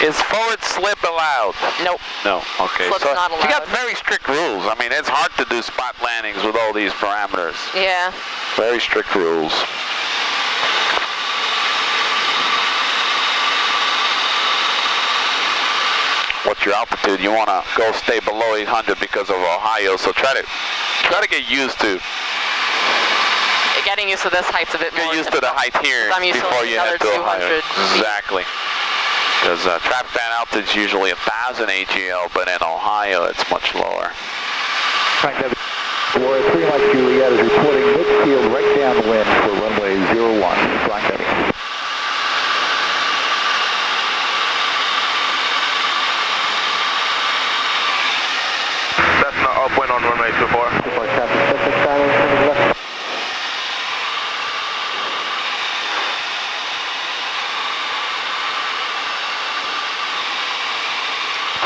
Is forward slip allowed? Nope. No, okay. Slip's so not allowed. you got very strict rules. I mean, it's hard to do spot landings with all these parameters. Yeah. Very strict rules. What's your altitude? You want to go stay below 800 because of Ohio, so try to get used to. Getting used to this height's a bit more. Get used to the height here before you head to Ohio. Exactly. Because traffic band altitude is usually 1,000 AGL, but in Ohio it's much lower. Florida 3 Mike Juliet is reporting midfield right downwind for runway 01. Flying ready. That's not upwind on runway 24.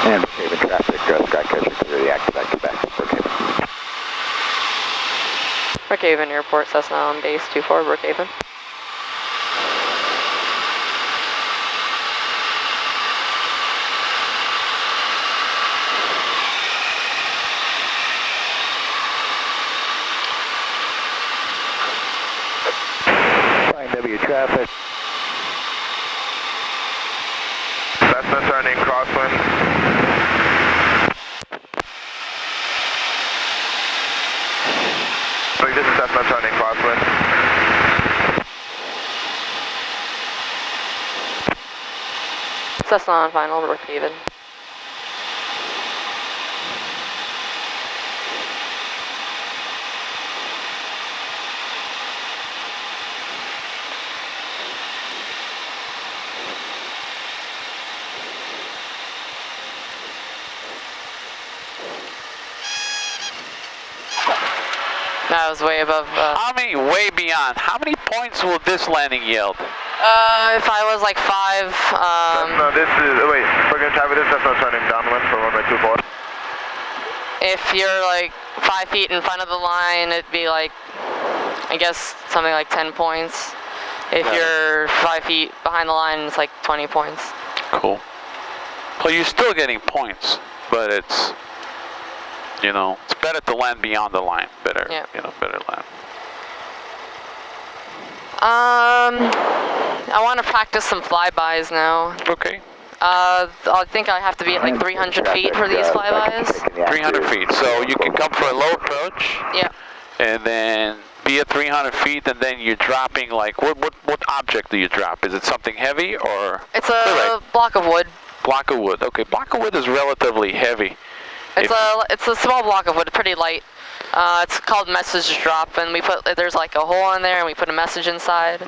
And Brookhaven traffic, Skycatcher clear the active back to Brookhaven. Brookhaven Airport, Cessna on base 24, Brookhaven. Flying W traffic. Cessna turning crosswind. This is Cessna turning crosswind. Cessna on final, Brookhaven. That was way above. How many? Way beyond. How many points will this landing yield? If I was like 5. No, this is. Wait, we're gonna try with this. That's not turning downwind for runway 24. If you're like 5 feet in front of the line, it'd be like, I guess, something like 10 points. If you're 5 feet behind the line, it's like 20 points. Cool. Well, you're still getting points, but it's, you know, it's better to land beyond the line. Better, you know, better land. I want to practice some flybys now. Okay. I think I have to be at like 300 feet for these flybys. 300 feet. So you can come for a low approach. Yeah. And then be at 300 feet, and then you're dropping like what object do you drop? Is it something heavy or? It's a block of wood. Block of wood. Okay, block of wood is relatively heavy. It's a small block of wood, pretty light. It's called message drop, and there's like a hole in there, and we put a message inside.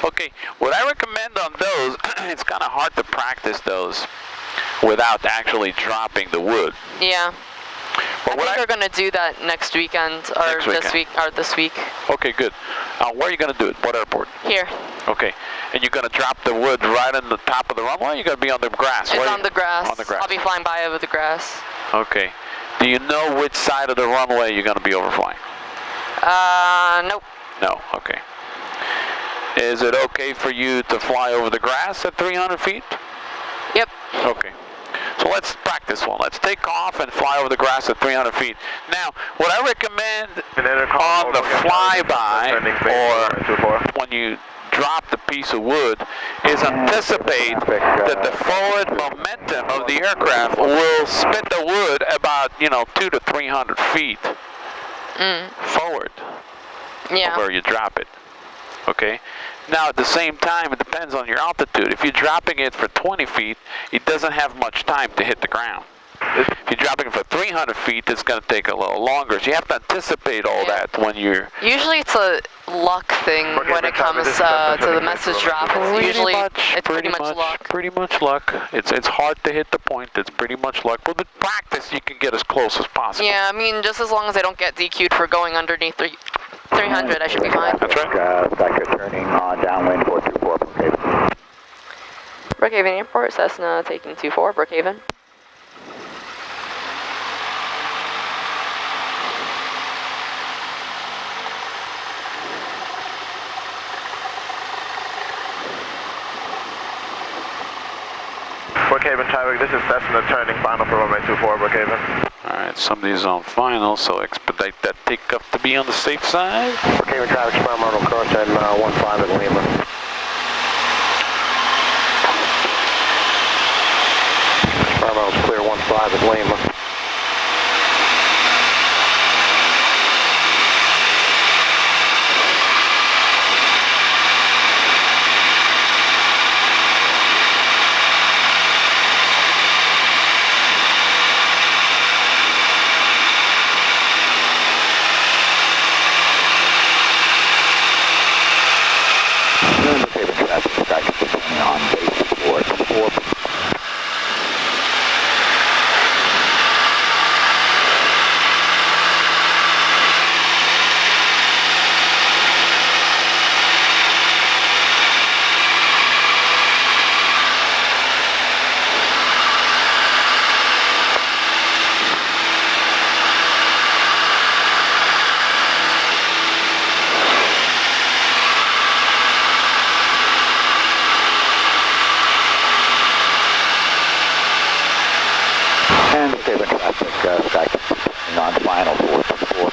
Okay, what I recommend on those, it's kind of hard to practice those without actually dropping the wood. Yeah. But I think we're going to do that next weekend, or this week. Okay, good. Where are you going to do it? What airport? Here. Okay. And you're going to drop the wood right on the top of the runway, or you're going to be on the grass? It's on the grass. On the grass. I'll be flying by over the grass. Okay. Do you know which side of the runway you're going to be overflying? Nope. No, okay. Is it okay for you to fly over the grass at 300 feet? Yep. Okay. So let's practice one. Let's take off and fly over the grass at 300 feet. Now, what I recommend on the flyby, or when you drop the piece of wood, is anticipate that the forward momentum of the aircraft will spit the wood about, 200 to 300 feet forward of where you drop it. Okay. Now, at the same time, it depends on your altitude. If you're dropping it for 20 feet, it doesn't have much time to hit the ground. If you're dropping it for 300 feet, it's going to take a little longer. So you have to anticipate all that when you're... Usually it's a luck thing when it comes to the message drop. It's pretty much luck. Pretty much luck. It's hard to hit the point. It's pretty much luck. But with practice, you can get as close as possible. Yeah, I mean, just as long as I don't get DQ'd for going underneath 300, I should be fine. That's right. Skycatcher turning downwind 424, Brookhaven. Brookhaven Airport, Cessna taking 24, Brookhaven. Brookhaven traffic. This is Cessna turning final for runway 24, Brookhaven. Alright, somebody's on final, so expedite that takeoff to be on the safe side. Brookhaven traffic, experimental cross and 15 at Lima. Experimental's clear 15 at Lima. On final 424.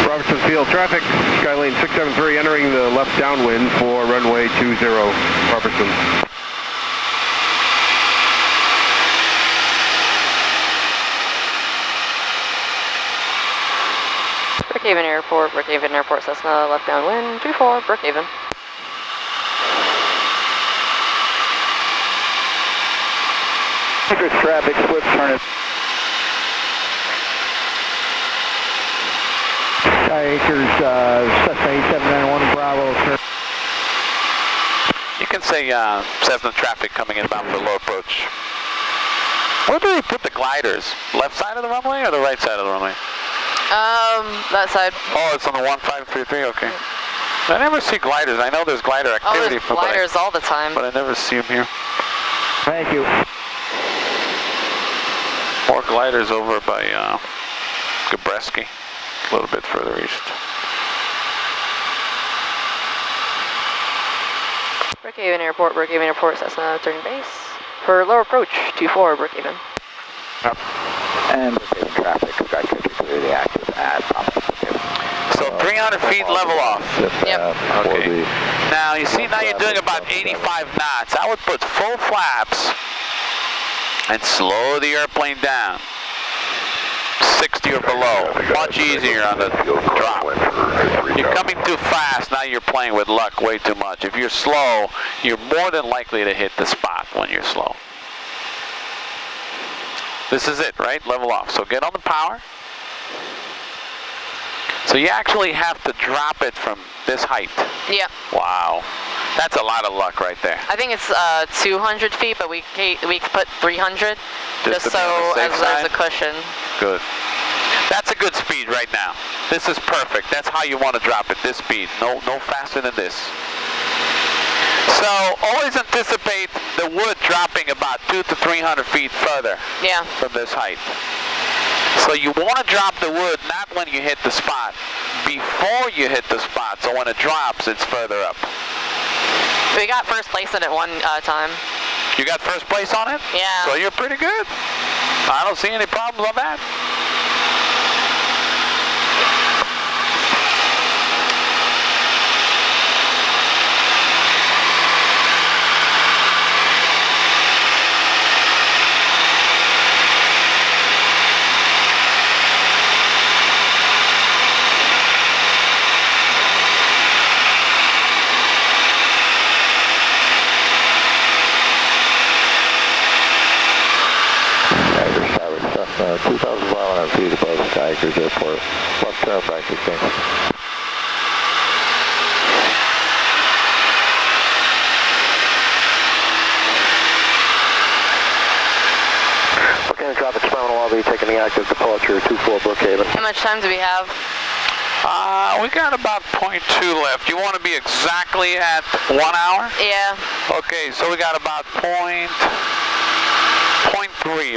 Robertson Field traffic, Skylane 673 entering the left downwind for runway 20, Robertson. Brookhaven Airport, Cessna, left downwind, 24, Brookhaven. Acres traffic, Swift turn it. Sky Acres, Cessna 8791 Bravo, turn. You can say Cessna traffic coming inbound for low approach. Where do we put the gliders? Left side of the runway or the right side of the runway? That side. Oh, it's on the 1533, okay. I never see gliders. I know there's glider activity. Oh, there's gliders all the time. But I never see them here. Thank you. More gliders over by Gabreski, a little bit further east. Brookhaven Airport, Cessna, turning base. For low approach, 24, Brookhaven. Yep. And Brookhaven traffic, Sky Country clear the active at So 300 feet level off. Yep. Okay. Now you see, now you're doing about 85 knots. I would put full flaps and slow the airplane down. 60 or below. Much easier on the drop. You're coming too fast, now you're playing with luck way too much. If you're slow, you're more than likely to hit the spot when you're slow. This is it, right? Level off. So get on the power. So you actually have to drop it from this height. Yep. Wow. That's a lot of luck right there. I think it's 200 feet, but we put 300 just so as there's a cushion. Good. That's a good speed right now. This is perfect. That's how you want to drop it, this speed. No faster than this. So always anticipate the wood dropping about 200 to 300 feet further from this height. So you want to drop the wood not when you hit the spot, before you hit the spot. So when it drops, it's further up. We got first place in it one time. You got first place on it? Yeah. So you're pretty good. I don't see any problems on that. Cessna 2,500 feet above Sky Acres Airport. Left turn practicing. Okay, traffic experimental lobby taking the active departure 24 Brookhaven. How much time do we have? We got about 0.2 left. You want to be exactly at 1 hour? Yeah. Okay, so we got about 0.3 3.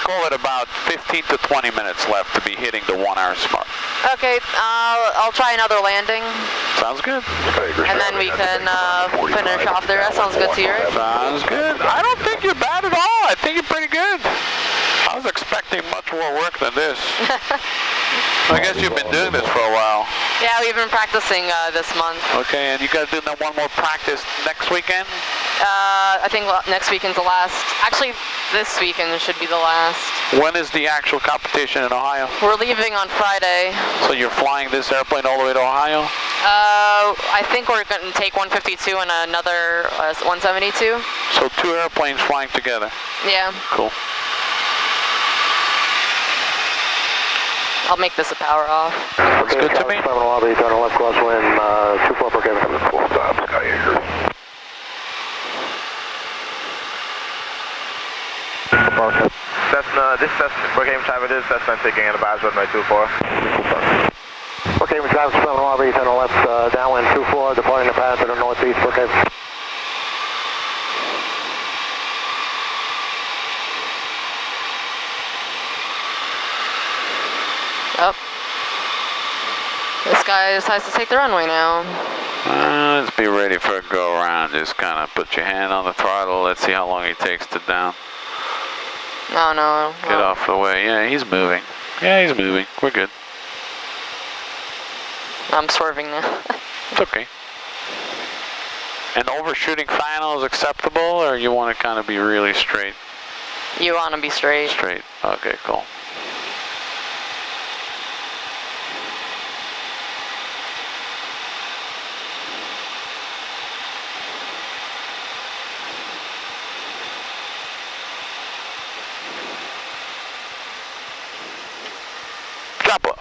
Call it about 15 to 20 minutes left to be hitting the 1 hour mark. Okay, I'll try another landing. Sounds good. And then we can finish off there. That sounds good to you, right? Sounds good. I don't think you're bad at all. I think you're pretty good. I was expecting much more work than this. I guess you've been doing this for a while. Yeah, we've been practicing this month. Okay, and you got to do that one more practice next weekend? I think next weekend's the last. Actually, this weekend should be the last. When is the actual competition in Ohio? We're leaving on Friday. So you're flying this airplane all the way to Ohio? I think we're going to take 152 and another 172. So 2 airplanes flying together? Yeah. Cool. I'll make this a power off. That's good to me. Lobby, turn left crosswind, 24 per Kevin, full stop, Sky Eagle. This Cessna, Brookhaven Traffic, this Cessna taking in a badge runway 24. Brookhaven Traffic, 7 Lobby, turn left, downwind 24, departing the path to the northeast, Brookhaven. Oh. This guy decides to take the runway now. Let's be ready for a go around. Just kind of put your hand on the throttle. Let's see how long he takes to down. No. Get off the way. Yeah, he's moving. Yeah, he's moving. We're good. I'm swerving now. It's okay. And overshooting final is acceptable, or you want to kind of be really straight? You want to be straight. Straight. Okay, cool. Drop low.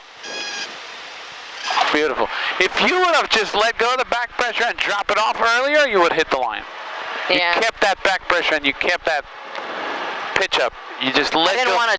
Beautiful. If you would have just let go of the back pressure and drop it off earlier, you would hit the line. Yeah. You kept that back pressure and you kept that pitch up. You just let go. I didn't want to